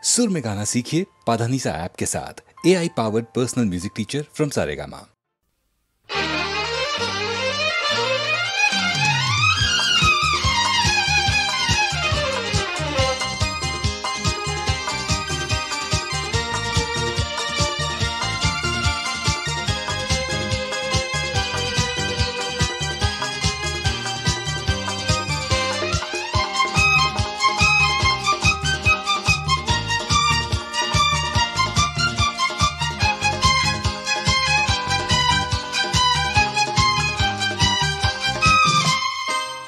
सुर में गाना सीखिए पाधानीसा ऐप के साथ। AI powered personal music teacher from Saregama.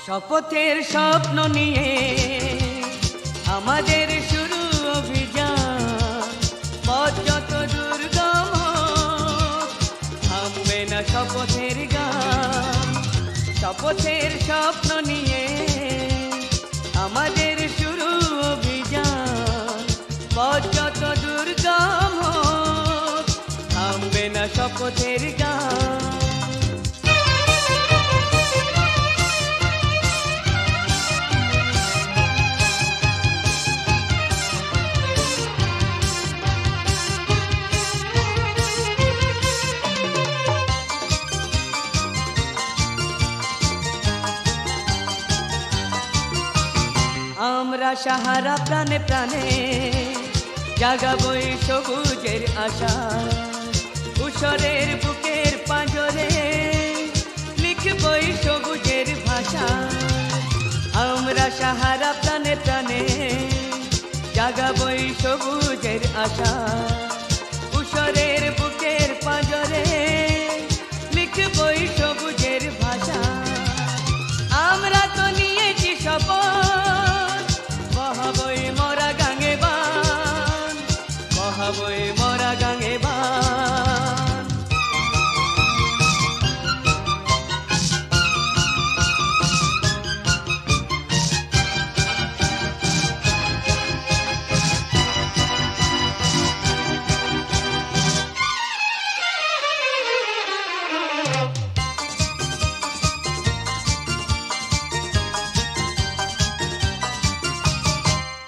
শপথের স্বপ্ন নিয়ে আমাদের শুরু অভিযান, পথ যত দুর্গম হোক থামবে না শপথের গান। শপথের স্বপ্ন নিয়ে আমাদের শুরু অভিযান, পথ যত দুর্গম হোক থামবে না শপথের গান। আমরা সাহারা প্রাণে প্রাণে জাগাবই সবুজের আশা, উষরের বুকের পাঁজরে লিখবই সবুজের ভাষা। আমরা সাহারা প্রাণে প্রাণে জাগাবই সবুজের আশা, উষরের বুকের পাঁজরে লিখবই সবুজের ভাষা। আমরা তো নিয়েছি শপথ, বহাবই মরা গাঙে বান, বহাবই মরা গাঙে বান।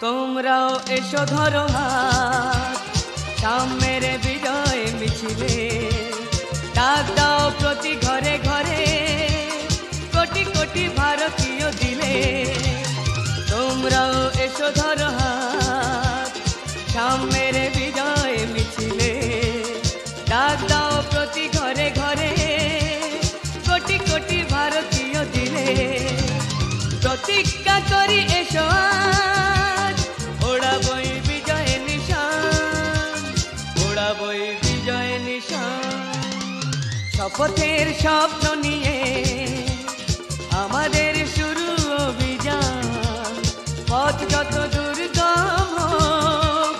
তোমরাও এসো ধরো হাত সাম্যের বিজয় মিছিলে, ডাক দাও প্রতি ঘরে ঘরে কোটি কোটি ভারতীয় দিলে। তোমরাও এসো ধরো হাত সাম্যের বিজয় মিছিলে, ডাক দাও প্রতি ঘরে ঘরে কোটি কোটি ভারতীয় দিলে। প্রতিজ্ঞা করি এসো আজ ওড়াবই বিজয় নিশান, ওড়াবই বিজয় নিশান। শপথের স্বপ্ন নিয়ে আমাদের শুরু অভিযান, পথ যত দুর্গম হোক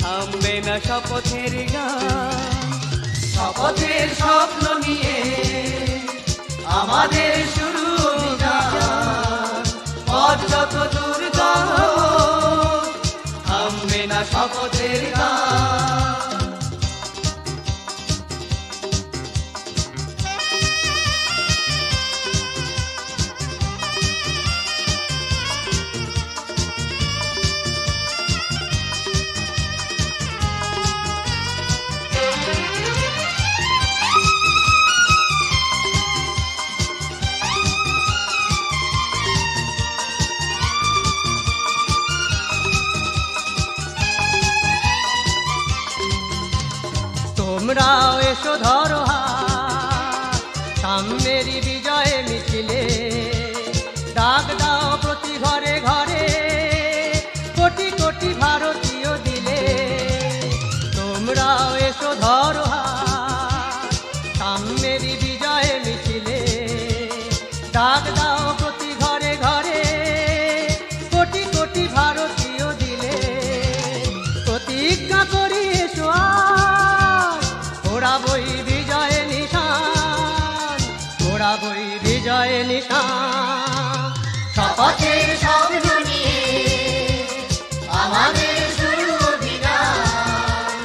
থামবে না শপথের গান। শপথের স্বপ্ন নিয়ে আমাদের শুরু অভিযান, পথ যত দুর্গম হোক থামবে না শপথের গান। তোমরাও এসো ধরো হাত সাম্যের বিজয় মিছিলে, ডাক দাও প্রতি ঘরে ঘরে কোটি কোটি ভারতীয় দিলে। তোমরাও এসো ধরো হাত সাম্যের বিজয় মিছিলে, ডাক দাও প্রতি ঘরে ঘরে কোটি কোটি ভারতীয় দিলে। প্রতিজ্ঞা করি এসো ওড়াবই বিজয় নিশান, ওড়াবই বিজয় নিশান। শপথের স্বপ্ন নিয়ে আমাদের শুরু অভিযান,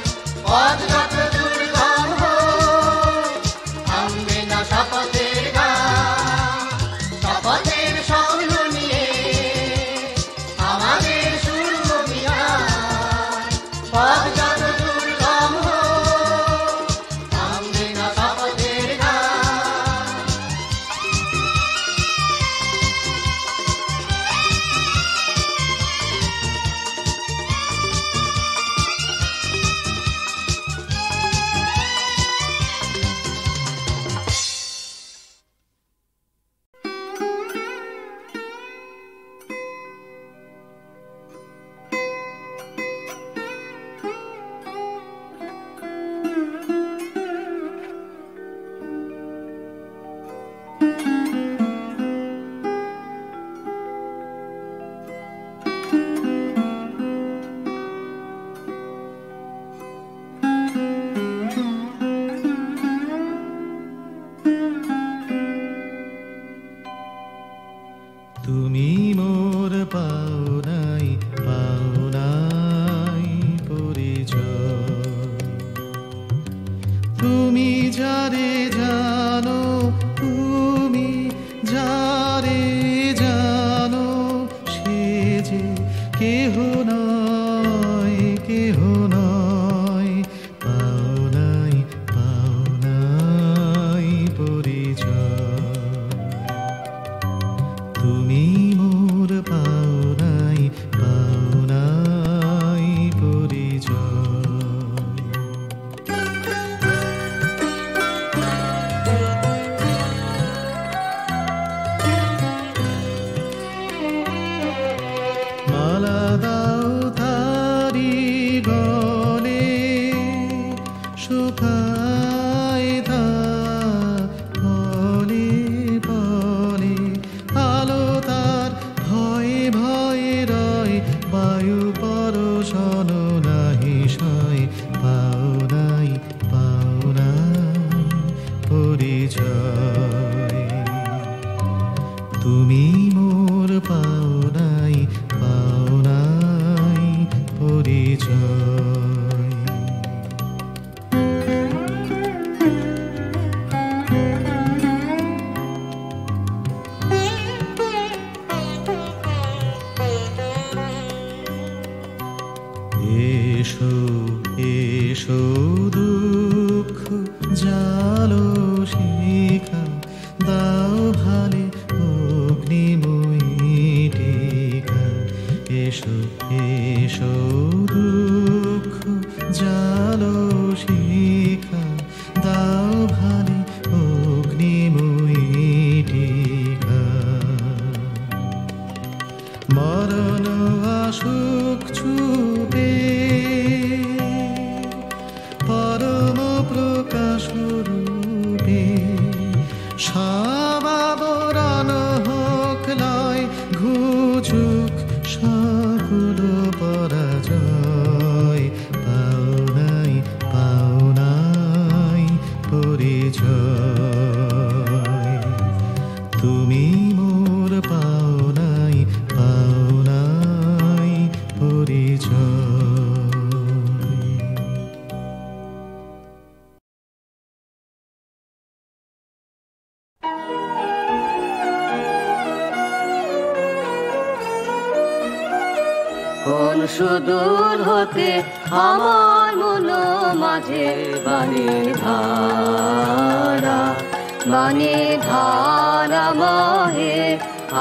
পথ যত দুর্গম পথ যত দুর্গম হোক, থামবে না শপথের গান। তুমি মোর পাওনাই পাওনাই পরিচয়, তুমি যারে জানো, তুমি যারে জানো, সে যে কেহ নয়, কেহ নয়। পাওনাই পাওনাই পরিচয়, তুমি মোর পাওনাই পাওনাই পরিচয়। মালা দাও তারি গলে, শুকায় তা বলে বলে, আলো তার ভয়ে ভয়ে রয়, বায়ু পরশন নাহি সয়। পাওনাই পাওনাই পরিচয়, তুমি মোর পাওনাই পাওনাই পরিচয়। এসো এসো দুঃখ জালো শিখা, দাও ভালে অগ্নিময়ী টিকা। এসো এসো দুঃখ জালো শিখা, দাও ভালে অগ্নিময়ী টিকা। মরণ আসুক ছুপে, পরম প্রকাশ রূপে, সবাবরণ হোক লয়, ঘুচুক সকল পরাজয়। পাওনাই পাওনাই পরিচয়, তুমি মোর পাওনাই পাওনাই পরিচয়। কোন সুদূর হতে আমার মন মাঝে বাণী ধারা, বাণী ধারা বহে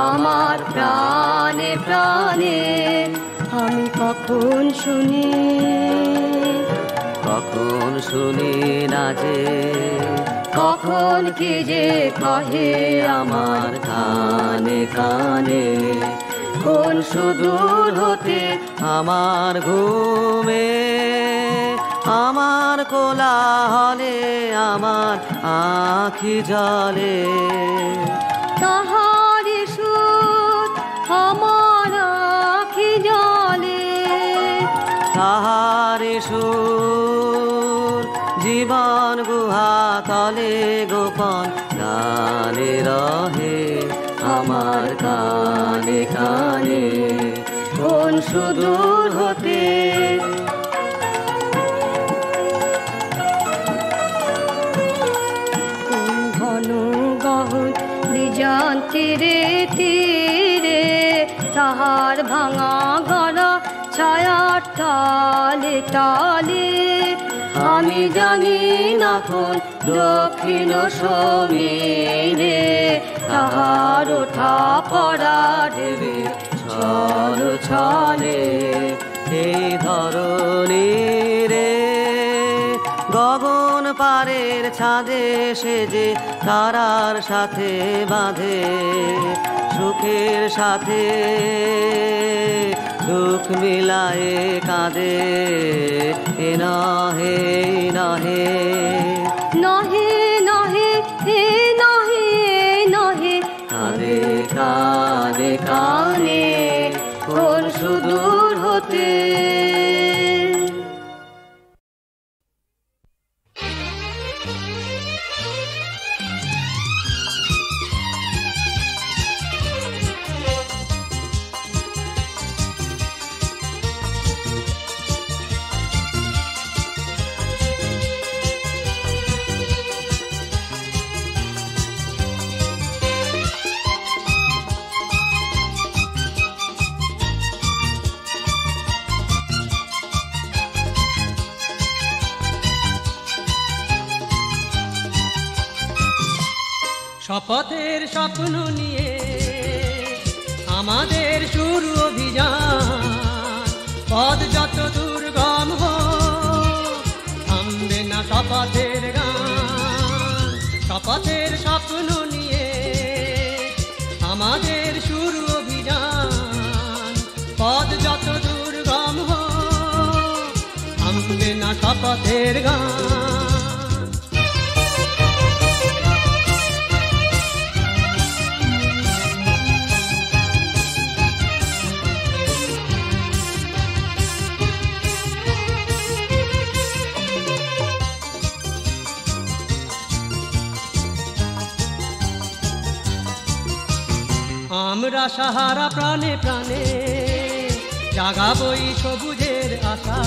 আমার প্রাণে প্রাণে। আমি কখন শুনি, কখন শুনি না যে, কখন কি যে কহে আমার কানে কানে। কোন সুদূর হতে আমার ঘুমে, আমার কোলাহলে, আমার আখি জলে, তাহারি সুর আমার আখি জলে, তাহারি সুর জীবন গুহা তলে গোপন গানে রহে আমার কানে কানে। কোন সুদূর হতে ঘন গহন বিজান তীরে তীরে, তাহার ভাঙা গড়া ছায়াটা তালে তালে আমি জানি না কোন দক্ষিণ সমীরে তাহার ওঠা পড়া দেবে ছল ছলে এই ধরণী রে গগন পারের ছাদে সেজে তারার সাথে বাঁধে সুখের সাথে দুঃখ মিলায়ে কাঁদে এ নহে নহে নহে নহে হে নহে নহে কাঁদে কানে কানে কোন সুদূর হতে শপথের স্বপ্ন নিয়ে আমাদের শুরু অভিযান পথ যত দুর্গম হোক থামবে না শপথের গান শপথের স্বপ্ন নিয়ে আমাদের শুরু অভিযান পথ যত দুর্গম হোক থামবে না শপথের গান আমরা সাহারা প্রাণে প্রাণে জাগাবই সবুজের আশা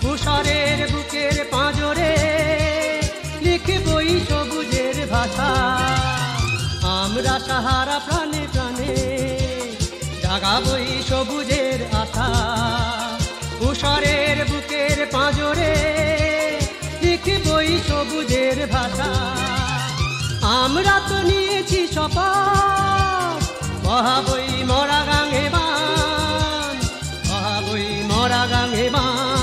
তুষারের বুকের পাঁজরে লিখবই সবুজের ভাষা আমরা সাহারা প্রাণে প্রাণে জাগাবই সবুজের আশা তুষারের বুকের পাঁজরে লিখবই সবুজের ভাষা আমরা তো নিয়েছি শপথ বহাবই মরা গাঙে বান বহাবই মরা গাঙে বান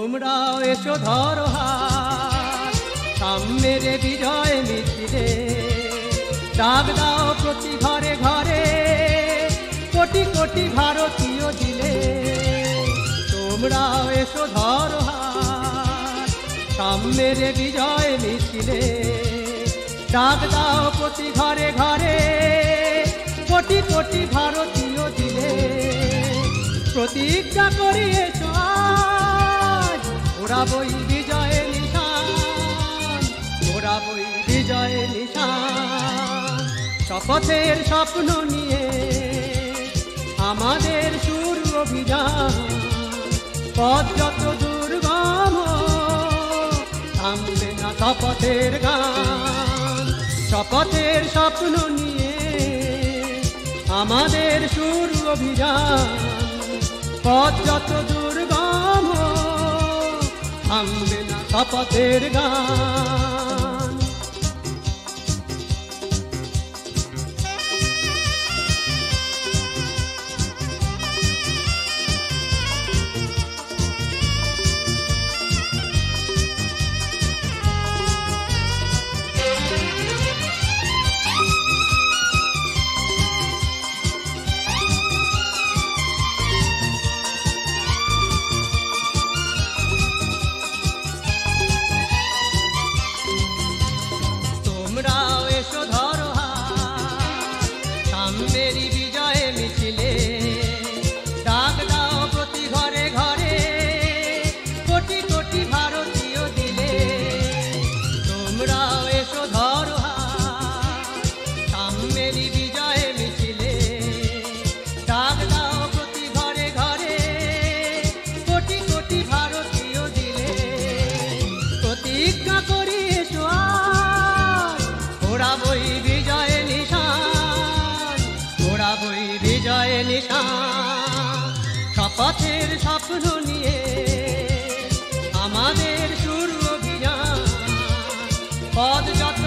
তোমরাও এসো ধরো হাত সাম্যের বিজয় মিছিলে ডাক দাও প্রতি ঘরে ঘরে কোটি কোটি ভারতীয় দিলে তোমরাও এসো ধরো হাত সাম্যের বিজয় মিছিলে ডাক দাও প্রতি ঘরে ঘরে কোটি কোটি ভারতীয় দিলে প্রতিজ্ঞা করিয়েছো ওড়াবই বিজয়ের নিশান ওড়াবই বিজয়ের নিশান শপথের স্বপ্ন নিয়ে আমাদের শুরু অভিযান পথ যত দুর্গম থামবে না শপথের গান শপথের স্বপ্ন নিয়ে আমাদের শুরু অভিযান পথ যত দুর্গম থামবে না শপথের গান স্বপ্ন নিয়ে আমাদের শুরু অভিযান পথ যত